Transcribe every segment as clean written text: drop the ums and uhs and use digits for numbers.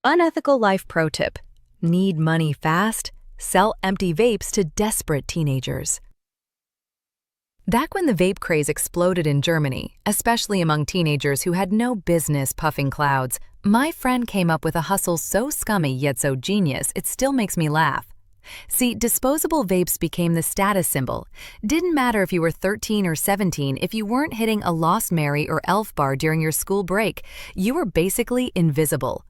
Unethical Life Pro Tip. Need money fast? Sell empty vapes to desperate teenagers. Back when the vape craze exploded in Germany, especially among teenagers who had no business puffing clouds, my friend came up with a hustle so scummy yet so genius it still makes me laugh. See, disposable vapes became the status symbol. Didn't matter if you were 13 or 17, if you weren't hitting a Lost Mary or Elf bar during your school break, you were basically invisible.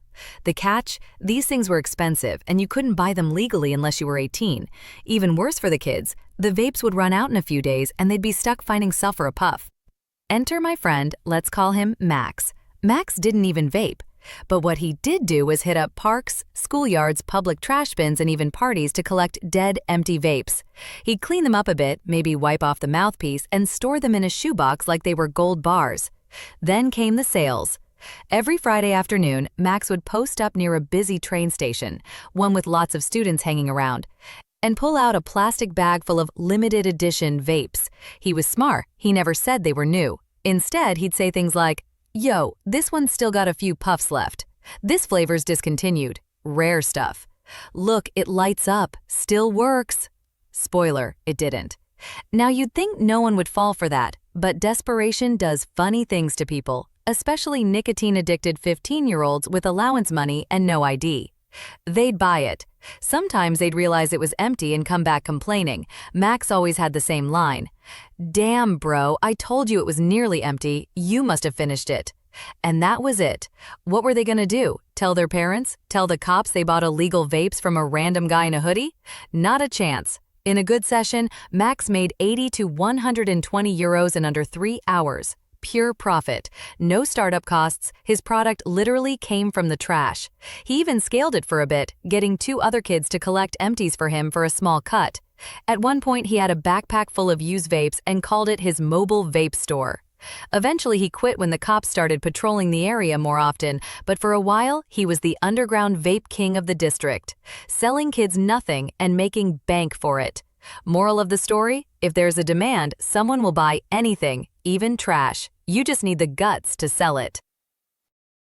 The catch? These things were expensive, and you couldn't buy them legally unless you were 18. Even worse for the kids, the vapes would run out in a few days and they'd be stuck finding self for a puff. Enter my friend, let's call him Max. Max didn't even vape. But what he did do was hit up parks, schoolyards, public trash bins, and even parties to collect dead, empty vapes. He'd clean them up a bit, maybe wipe off the mouthpiece, and store them in a shoebox like they were gold bars. Then came the sales. Every Friday afternoon, Max would post up near a busy train station, one with lots of students hanging around, and pull out a plastic bag full of limited edition vapes. He was smart, he never said they were new. Instead, he'd say things like, "Yo, this one's still got a few puffs left. This flavor's discontinued. Rare stuff. Look, it lights up. Still works." Spoiler, it didn't. Now you'd think no one would fall for that, but desperation does funny things to people, especially nicotine-addicted 15-year-olds with allowance money and no ID. They'd buy it. Sometimes they'd realize it was empty and come back complaining. Max always had the same line. "Damn, bro, I told you it was nearly empty. You must have finished it." And that was it. What were they gonna do? Tell their parents? Tell the cops they bought illegal vapes from a random guy in a hoodie? Not a chance. In a good session, Max made 80 to 120 euros in under 3 hours. Pure profit. No startup costs. His product literally came from the trash. He even scaled it for a bit, getting 2 other kids to collect empties for him for a small cut. At one point, he had a backpack full of used vapes and called it his mobile vape store. Eventually, he quit when the cops started patrolling the area more often, but for a while, he was the underground vape king of the district, selling kids nothing and making bank for it. Moral of the story? If there's a demand, someone will buy anything, even trash. You just need the guts to sell it.